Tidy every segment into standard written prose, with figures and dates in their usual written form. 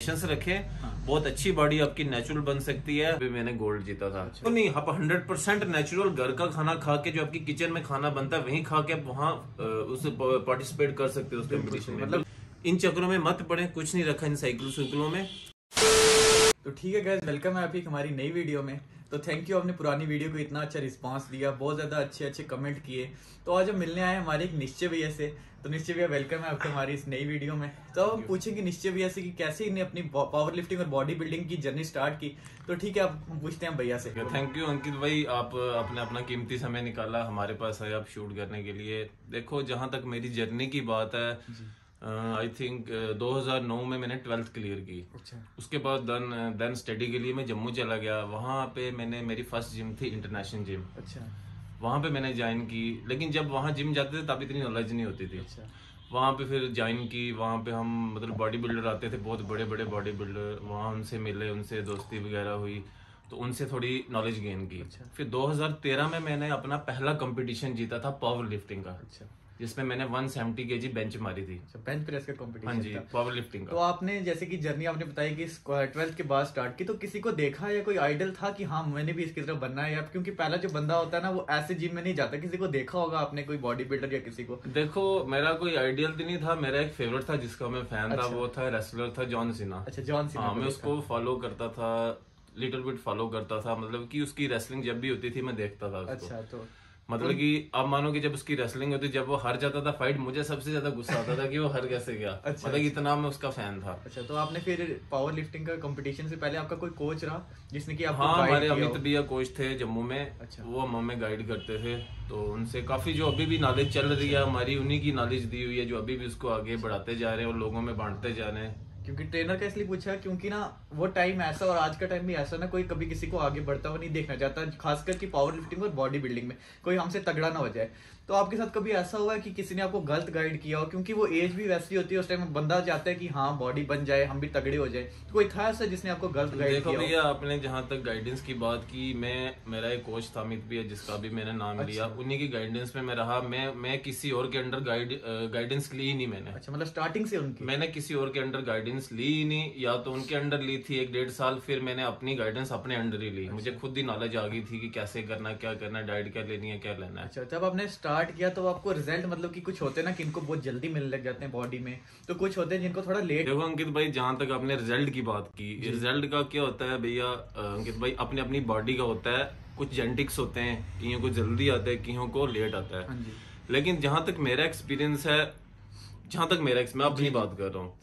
Patience रखें, बहुत अच्छी बॉडी आपकी नेचुरल बन सकती है। अभी मैंने गोल्ड जीता था। तो नहीं, आप 100% नेचुरल घर का खाना खा के, जो आपकी किचन में खाना बनता है वहीं खा के आप वहाँ उस पार्टिसिपेट कर सकते हो उस कंपटीशन में। मतलब इन चक्करों में मत पड़े, कुछ नहीं रखा इन साइकिलों में। तो ठीक है गाइस, वेलकम है आपकी हमारी नई वीडियो में। तो थैंक यू, आपने पुरानी वीडियो को इतना अच्छा रिस्पांस दिया, बहुत ज्यादा अच्छे कमेंट किए। तो आज हम मिलने आए हमारे एक निश्चय भैया से। तो निश्चय भैया, वेलकम है आपको हमारी इस नई वीडियो में। तो हम पूछेंगे निश्चय भैया से कि कैसे इन्हें अपनी पावर लिफ्टिंग और बॉडी बिल्डिंग की जर्नी स्टार्ट की। तो ठीक है, अब हम पूछते हैं भैया से। थैंक यू अंकित भाई, आप आपने अपना कीमती समय निकाला हमारे पास आए आप शूट करने के लिए। देखो, जहां तक मेरी जर्नी की बात है, आई थिंक 2009 में मैंने 12th क्लियर की। अच्छा। उसके बाद देन स्टडी के लिए मैं जम्मू चला गया। वहाँ पे मैंने मेरी फर्स्ट जिम थी इंटरनेशनल जिम। अच्छा। वहाँ पे मैंने ज्वाइन की, लेकिन जब वहाँ जिम जाते थे तब इतनी नॉलेज नहीं होती थी। अच्छा। वहाँ पे फिर ज्वाइन की। वहाँ पे हम मतलब बॉडी बिल्डर आते थे, बहुत बड़े बड़े बॉडी बिल्डर। वहाँ उनसे मिले, उनसे दोस्ती वगैरह हुई, तो उनसे थोड़ी नॉलेज गेन की। अच्छा। फिर 2013 में मैंने अपना पहला कंपटीशन जीता था पावर लिफ्टिंग का। अच्छा। जिसमें मैंने 170 kg बेंच मारी थी। बेंच प्रेस का कंपटीशन। हाँ जी, पावर लिफ्टिंग का। तो आपने जैसे कि जर्नी आपने बताई कि 12th के बाद स्टार्ट की, तो किसी को देखा या कोई आइडल था कि हाँ मैंने भी इसकी तरफ बनना है? या क्योंकि पहला जो बंदा होता है ना, वो ऐसे जिम में नहीं जाता। किसी को देखा होगा आपने, कोई बॉडी बिल्डर या किसी को? देखो, मेरा कोई आइडियल तो नहीं था, मेरा एक फेवरेट था जिसका मैं फैन था। वो था रेसलर था जॉन सीना। अच्छा, जॉन सीना। हाँ, मैं उसको फॉलो करता था, लिटिल बिट फॉलो करता था। मतलब कि उसकी रेसलिंग जब भी होती थी मैं देखता था उसको। अच्छा। तो मतलब कि आप मानो कि जब उसकी रेसलिंग होती, जब वो हार जाता था फाइट, मुझे सबसे ज्यादा गुस्सा आता था कि वो हार कैसे गया। अच्छा। मतलब इतना मैं उसका फैन था। अच्छा, तो आपने फिर पावर लिफ्टिंग का कंपटीशन से पहले आपका कोई कोच रहा जिसने कि आपको हाँ, गाइड हमारे किया हो? अमित भैया कोच थे जम्मू में। अच्छा। वो हमें गाइड करते थे, तो उनसे काफी जो अभी भी नॉलेज चल रही है हमारी, उन्हीं की नॉलेज दी हुई है, जो अभी भी उसको आगे बढ़ाते जा रहे हैं और लोगों में बांटते जा रहे हैं। क्योंकि ट्रेनर का इसलिए पूछा क्योंकि ना वो टाइम ऐसा और आज का टाइम भी ऐसा ना, कोई कभी किसी को आगे बढ़ता हुआ नहीं देखना चाहता, खासकर कि पावर लिफ्टिंग और बॉडी बिल्डिंग में कोई हमसे तगड़ा ना हो जाए। तो आपके साथ कभी ऐसा हुआ है कि किसी ने आपको गलत गाइड किया हो? क्योंकि वो एज भी वैसी होती है, उस टाइम बंदा चाहता है कि हाँ बॉडी बन जाए, हम भी तगड़े हो जाए। तो कोई था ऐसा जिसने आपको गलत गाइड देखो किया? भैया, आपने जहाँ तक गाइडेंस की बात की, मेरा एक कोच था अमित भैया, जिसका भी मैंने नाम लिया। उन्हीं की गाइडेंस में मैं रहा। मैं किसी और के अंडर गाइडेंस ली ही नहीं मैंने। अच्छा, मतलब स्टार्टिंग से उनकी? मैंने किसी और के अंडर गाइडेंस ली ही नहीं, या तो उनके अंडर ली थी 1-1.5 साल, फिर मैंने अपनी गाइडेंस अपने अंडर ही ली। मुझे खुद ही नॉलेज आ गई थी कि कैसे करना, क्या करना, डाइट क्या लेनी है, क्या लेना है। अच्छा, जब आपने स्टार्ट किया तो आपको रिजल्ट, मतलब कि कुछ होते हैं ना कि इनको बहुत जल्दी मिलने लग जाते हैं बॉडी में, तो कुछ होते हैं जिनको थोड़ा लेट। देखो अंकित भाई, जहां तक आपने रिजल्ट की बात की, रिजल्ट का क्या होता है भैया अंकित भाई, अपनी अपनी बॉडी का होता है। कुछ जेनेटिक्स होते हैं, कियों को जल्दी आता है, कियों को लेट आता है। लेकिन जहां तक मेरा एक्सपीरियंस है, मैं अपनी बात कर रहा हूँ,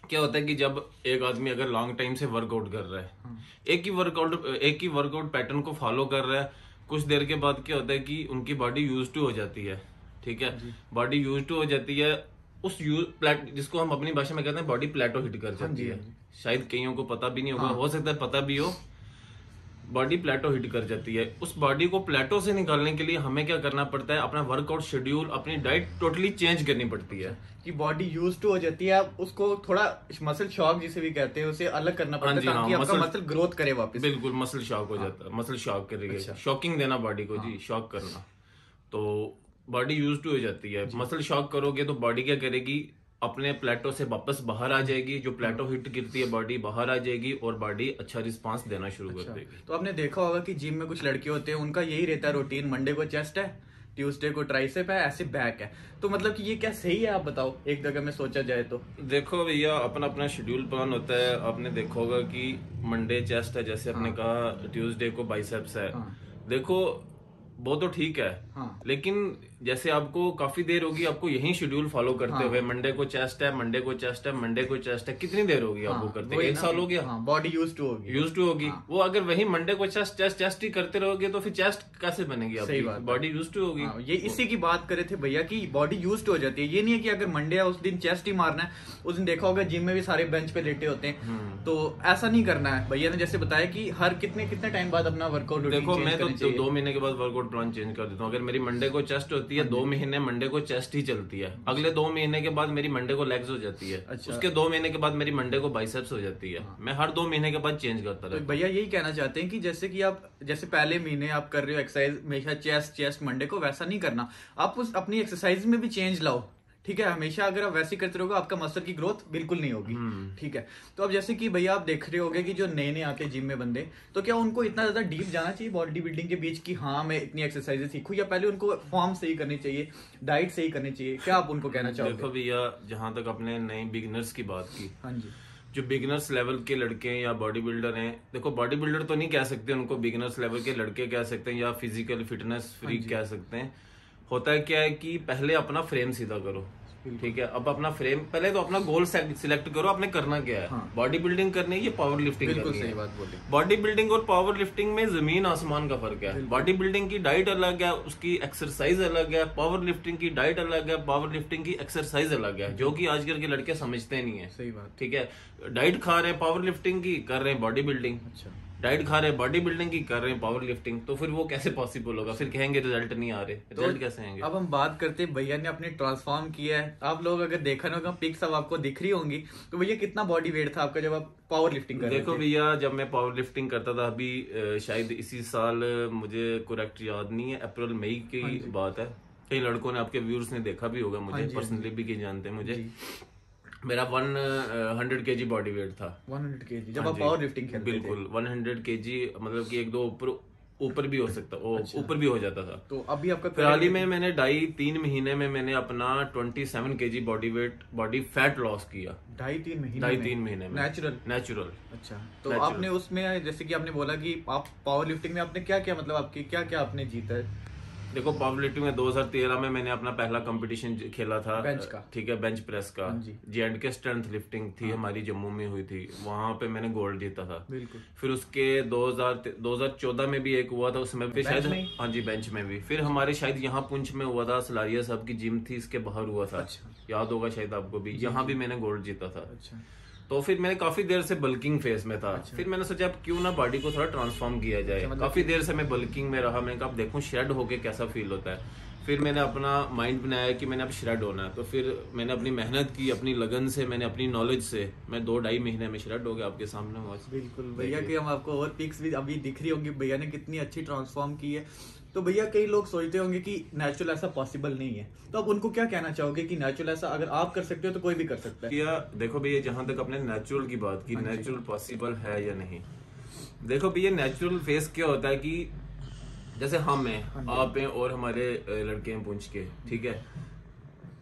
क्या होता है कि जब एक आदमी अगर लॉन्ग टाइम से वर्कआउट कर रहा है, एक ही वर्कआउट पैटर्न को फॉलो कर रहा है, कुछ देर के बाद क्या होता है कि उनकी बॉडी यूज टू हो जाती है। ठीक है, बॉडी यूज टू हो जाती है, उस जिसको हम अपनी भाषा में कहते हैं बॉडी प्लेटो हिट कर जाती है। शायद कईयों को पता भी नहीं होगा, हो सकता है पता भी हो। बॉडी प्लेटो हिट कर जाती है। उस बॉडी को प्लेटो से निकालने के लिए हमें क्या करना पड़ता है? अपना वर्कआउट शेड्यूल, अपनी डाइट टोटली चेंज करनी पड़ती है। कि बॉडी यूज टू हो जाती है, आप उसको थोड़ा मसल शॉक जिसे भी कहते हैं, उसे अलग करना पड़ता है ताकि आपका मसल ग्रोथ करे वापस। बिल्कुल, मसल शॉक हो जाता है। मसल शॉक करेगा, शॉकिंग देना बॉडी को जी, शॉक करना। तो बॉडी यूज टू हो जाती है। मसल शॉक करोगे तो बॉडी क्या करेगी? अपने प्लेटो से वापस बाहर आ जाएगी। जो प्लेटो हिट गिरती है, बॉडी बाहर आ जाएगी और बॉडी अच्छा रिस्पांस देना शुरू कर देगी। तो आपने देखा होगा कि जिम में कुछ लड़के होते हैं, उनका यही रहता है रूटीन, मंडे को चेस्ट है, ट्यूसडे को ट्राइसेप है, ऐसे बैक है। तो मतलब कि ये क्या सही है? आप बताओ, एक जगह में सोचा जाए तो। देखो भैया, अपना अपना शेड्यूल प्लान होता है। आपने देखा होगा कि मंडे चेस्ट है, जैसे आपने कहा, ट्यूसडे को बाइसेप्स है। देखो, वो तो ठीक है, लेकिन जैसे आपको काफी देर होगी आपको यही शेड्यूल फॉलो करते हुए, मंडे को चेस्ट है, मंडे को चेस्ट है, मंडे को चेस्ट है, कितनी देर होगी आपको करते? 1 साल हो गया। बॉडी यूज टू होगी। वो अगर वही मंडे को चेस्ट ही करते रहोगे तो फिर चेस्ट कैसे बनेगी आपकी? बॉडी यूज टू होगी। ये इसी की बात करे थे भैया कि बॉडी यूज टू हो जाती है। ये नहीं है कि अगर मंडे है उस दिन चेस्ट ही मारना है। उस दिन देखा होगा जिम में भी सारे बेंच पे लेटे होते हैं, तो ऐसा नहीं करना है। भैया ने जैसे बताया कि हर कितने टाइम बाद अपना वर्कआउट रूटीन देखो, मैं तो 2 महीने के बाद वर्कआउट प्लान चेंज कर देता हूँ। अगर मेरी मंडे को चेस्ट होती है, 2 महीने मंडे को चेस्ट ही चलती है। अगले 2 महीने के बाद मेरी मंडे को लेग्स हो जाती है। उसके 2 महीने के बाद मेरी मंडे को बाइसेप्स हो जाती है। मैं हर 2 महीने के बाद चेंज करता रहता हूं। तो भैया यही कहना चाहते हैं कि जैसे कि आप जैसे पहले महीने आप कर रहे हो एक्सरसाइज हमेशा चेस्ट मंडे को, वैसा नहीं करना। आप उस अपनी एक्सरसाइज में भी चेंज लाओ, ठीक है, हमेशा अगर आप वैसे करते रहोगे आपका मसल की ग्रोथ बिल्कुल नहीं होगी। ठीक है, तो अब जैसे कि भैया आप देख रहे होगे कि जो नए नए आते हैं जिम में बंदे, तो क्या उनको इतना ज्यादा डीप जाना चाहिए बॉडी बिल्डिंग के बीच कि हाँ मैं इतनी एक्सरसाइजेस सीखूं, या पहले उनको फॉर्म सही करनी चाहिए, डाइट सही करनी चाहिए, क्या आप उनको कहना चाहोगे? देखो भैया, जहां तक अपने नए बिगिनर्स की बात की, हाँ जी, जो बिगिनर्स लेवल के लड़के हैं या बॉडी बिल्डर हैं, देखो बॉडी बिल्डर तो नहीं कह सकते उनको, बिगिनर्स लेवल के लड़के कह सकते हैं या फिजिकल फिटनेस फ्रीक कह सकते हैं। होता है क्या है कि पहले अपना फ्रेम सीधा करो, ठीक है। अब अपना फ्रेम, पहले तो अपना गोल सिलेक्ट करो, आपने करना क्या है। बॉडी बिल्डिंग करनी है, ये पावर लिफ्टिंग करनी है। बात बोली। बॉडी बिल्डिंग और पावर लिफ्टिंग में जमीन आसमान का फर्क है। बॉडी बिल्डिंग की डाइट अलग है, उसकी एक्सरसाइज अलग है। पावर लिफ्टिंग की डाइट अलग है, पावर लिफ्टिंग की एक्सरसाइज अलग है, जो कि आजकल के लड़के समझते नहीं है। सही बात। ठीक है, डाइट खा रहे हैं पावर लिफ्टिंग की, कर रहे हैं बॉडी बिल्डिंग। अच्छा, डाइट खा रहे हैं बॉडी बिल्डिंग की, कर रहे हैं पावर लिफ्टिंग, तो फिर वो कैसे पॉसिबल होगा? फिर कहेंगे रिजल्ट नहीं आ रहे, रिजल्ट कैसे आएंगे? अब हम बात करते हैं, भैया ने अपने ट्रांसफॉर्म किया है। आप लोग अगर देखा ना होगा, पिक्स अब आपको दिख रही होंगी, तो भैया कितना बॉडी वेट था आपका जब आप पावर लिफ्टिंग कर रहे थे? देखो भैया, जब मैं पावर लिफ्टिंग करता था, अभी शायद इसी साल, मुझे करेक्ट याद नहीं है, अप्रैल मई की बात है। कई लड़कों ने, आपके व्यूअर्स ने देखा भी होगा मुझे, पर्सनली भी कई जानते हैं मुझे। मेरा 100 kg बॉडी वेट था। 100 kg जब आप पावर लिफ्टिंग खेलते थे? बिल्कुल 100 kg, मतलब कि एक दो ऊपर भी हो सकता, ऊपर भी हो जाता था। तो अभी आपका फिलहाल ही में मैंने 2.5-3 महीने में मैंने अपना 27 kg बॉडी फैट लॉस किया। 2.5-3 महीने में नेचुरल। अच्छा, तो आपने उसमें, जैसे कि आपने बोला कि आप पावर लिफ्टिंग में आपने क्या क्या, मतलब आपकी क्या क्या आपने जीता है? देखो, पावर लिफ्टिंग में 2013 में मैंने अपना पहला कंपटीशन खेला था, बेंच का। ठीक है, बेंच प्रेस का। J&K स्ट्रेंथ लिफ्टिंग थी हमारी, जम्मू में हुई थी, वहां पे मैंने गोल्ड जीता था। बिल्कुल। फिर उसके 2014 में भी एक हुआ था, उसमें भी शायद, हाँ जी, बेंच में भी। फिर हमारे शायद यहाँ पुंछ में हुआ था, सलारिया साहब की जिम थी, इसके बाहर हुआ था। याद होगा शायद आपको भी, यहाँ भी मैंने गोल्ड जीता था। अच्छा, तो फिर मैंने काफी देर से बल्किंग फेस में था। फिर मैंने सोचा अब क्यों ना बॉडी को थोड़ा ट्रांसफॉर्म किया जाए। काफी देर से मैं बल्किंग में रहा, मैंने कहा अब देखूं श्रेड होके कैसा फील होता है। फिर मैंने अपना माइंड बनाया कि मैंने अब श्रेड होना है, तो फिर मैंने अपनी मेहनत की, अपनी लगन से, मैंने अपनी नॉलेज से, मैं 2-2.5 महीने में श्रेड हो गया, आपके सामने हुआ। बिल्कुल भैया की हम आपको और पिक्स भी अभी दिख रही होंगी, भैया ने कितनी अच्छी ट्रांसफॉर्म की है। तो भैया कई लोग सोचते होंगे कि नेचुरल ऐसा पॉसिबल नहीं है, तो आप उनको क्या कहना चाहोगे कि नेचुरल ऐसा अगर आप कर सकते हो तो कोई भी कर सकता है? या देखो भैया, जहां तक अपने नेचुरल की बात की, नेचुरल पॉसिबल है या नहीं, देखो भैया नेचुरल फेस क्या होता है कि जैसे हम हैं, आप हैं और हमारे लड़के हैं पुंछ के, ठीक है।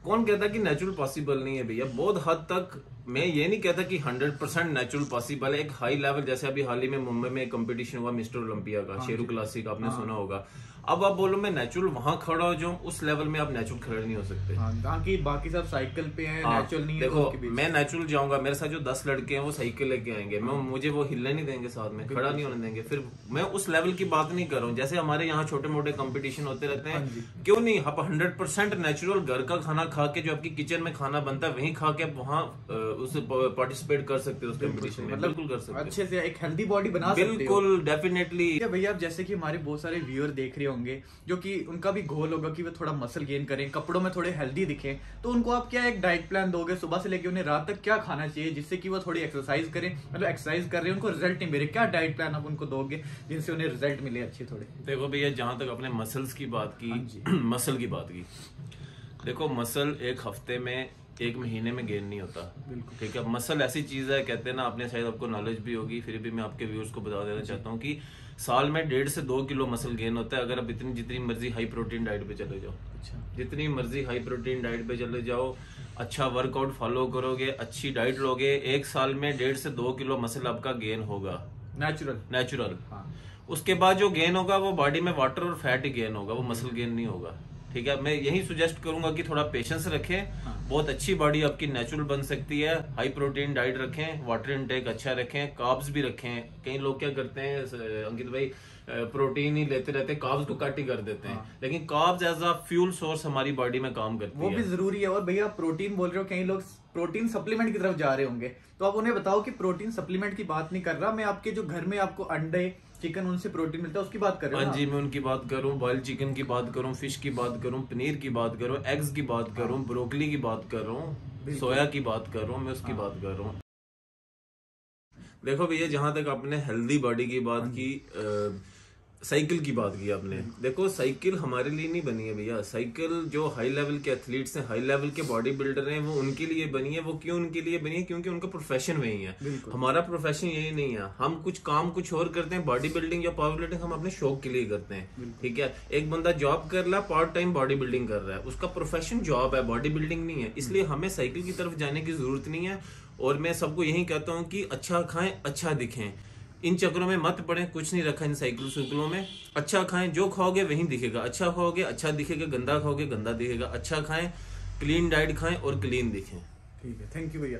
कौन कहता कि नेचुरल पॉसिबल नहीं है भैया? बहुत हद तक मैं ये नहीं कहता कि 100% नेचुरल पॉसिबल है। एक हाई लेवल, जैसे अभी हाल ही में मुंबई में एक कंपटीशन हुआ मिस्टर ओलंपिया का, शेरू क्लासिक, आपने सुना होगा। अब आप बोलो मैं नेचुरल वहां खड़ा हो जाऊं, उस लेवल में आप नेचुरल खड़े नहीं हो सकते। बाकी सब साइकिल पे हैं, नेचुरल नहीं है। देखो, मैं नेचुरल जाऊंगा, मेरे साथ जो 10 लड़के हैं वो साइकिल लेके आएंगे, मुझे वो हिलने नहीं देंगे, साथ में खड़ा नहीं होने देंगे। फिर मैं उस लेवल की बात नहीं कर रहा हूँ। जैसे हमारे यहाँ छोटे मोटे कंपटीशन होते रहते हैं, क्यों नहीं आप 100% नेचुरल घर का खाना खा के, जो आपकी किचन में खाना बनता है वहीं खा के आप वहाँ उस पार्टिसिपेट कर सकते हो उस कंपटीशन में। बिल्कुल कर सकते हो, अच्छे से एक हेल्दी बॉडी बना सकते हो। बिल्कुल, डेफिनेटली। भैया अब जैसे कि हमारे बहुत सारे व्यूअर देख रहे होंगे, जो कि उनका भी गोल होगा कि वो थोड़ा मसल गेन करें, कपड़ों में थोड़े हेल्दी दिखें, तो उनको आप क्या एक डाइट प्लान दोगे? सुबह से लेकर उन्हें रात तक क्या खाना चाहिए जिससे कि वो थोड़ी एक्सरसाइज करें, मतलब एक्सरसाइज कर रहे हैं उनको रिजल्ट नहीं मिले, क्या डाइट प्लान आप उनको दोगे जिनसे उन्हें रिजल्ट मिले अच्छे थोड़े? देखो भैया, जहां तक अपने मसल्स की बात की, मसल की बात की, देखो मसल एक हफ्ते में, एक महीने में गेन नहीं होता, ठीक है। मसल ऐसी चीज है, कहते हैं ना, आपने शायद आपको नॉलेज भी होगी, फिर भी मैं आपके व्यूअर्स को बता देना चाहता हूँ कि साल में 1.5 से 2 किलो मसल गेन होता है अगर आप जितनी मर्जी हाई प्रोटीन डाइट पे चले जाओ। अच्छा, जितनी मर्जी हाई प्रोटीन डाइट पे चले जाओ, अच्छा वर्कआउट फॉलो करोगे, अच्छी डाइट लोगे, एक साल में 1.5 से 2 किलो मसल आपका गेन होगा, नेचुरल। उसके बाद जो गेन होगा वो बॉडी में वाटर और फैट ही गेन होगा, वो मसल गेन नहीं होगा, ठीक है। मैं यही सुजेस्ट करूंगा कि थोड़ा पेशेंस रखें, बहुत अच्छी बॉडी आपकी नेचुरल बन सकती है। हाई प्रोटीन डाइट रखें, वाटर इनटेक अच्छा रखें, कार्ब्स भी रखें। कई लोग क्या करते हैं अंकित भाई, प्रोटीन ही लेते रहते हैं, कार्ब्स को कट ही कर देते हैं। लेकिन carbs as a fuel source हमारी बॉडी में काम करती है, वो भी जरूरी है। और भैया प्रोटीन बोल रहे हो, कई लोग प्रोटीन सप्लीमेंट की तरफ जा रहे होंगे, तो आप उन्हें बताओ कि प्रोटीन सप्लीमेंट की बात नहीं कर रहा मैं, आपके जो घर में आपको अंडे चिकन उनसे प्रोटीन मिलता है उसकी बात कर रहे हो? हाँ जी, मैं उनकी बात करूं, बॉइल्ड चिकन की बात करूं, फिश की बात करूं, पनीर की बात करूं, एग्स की बात करूं, ब्रोकली की बात कर रहा हूं, सोया की बात कर रहा हूं, मैं उसकी बात कर रहा हूं। देखो भैया, जहां तक आपने हेल्दी बॉडी की बात की, साइकिल की बात की आपने, देखो साइकिल हमारे लिए नहीं बनी है भैया। साइकिल जो हाई लेवल के एथलीट्स हैं, हाई लेवल के बॉडी बिल्डर हैं, वो उनके लिए बनी है। वो क्यों उनके लिए बनी है? क्योंकि उनका प्रोफेशन वही है। हमारा प्रोफेशन यही नहीं है। हम कुछ और करते हैं। बॉडी बिल्डिंग या पावर लिफ्टिंग हम अपने शौक के लिए करते हैं, ठीक है। एक बंदा जॉब कर रहा है, पार्ट टाइम बॉडी बिल्डिंग कर रहा है, उसका प्रोफेशन जॉब है, बॉडी बिल्डिंग नहीं है। इसलिए हमें साइकिल की तरफ जाने की जरूरत नहीं है। और मैं सबको यही कहता हूँ कि अच्छा खाएं, अच्छा दिखें, इन चक्रों में मत पड़े। कुछ नहीं रखा इन साइकिलों में। अच्छा खाएं, जो खाओगे वही दिखेगा। अच्छा खाओगे अच्छा दिखेगा, गंदा खाओगे गंदा दिखेगा। अच्छा खाएं, क्लीन डाइट खाएं और क्लीन दिखें। ठीक है, थैंक यू भैया।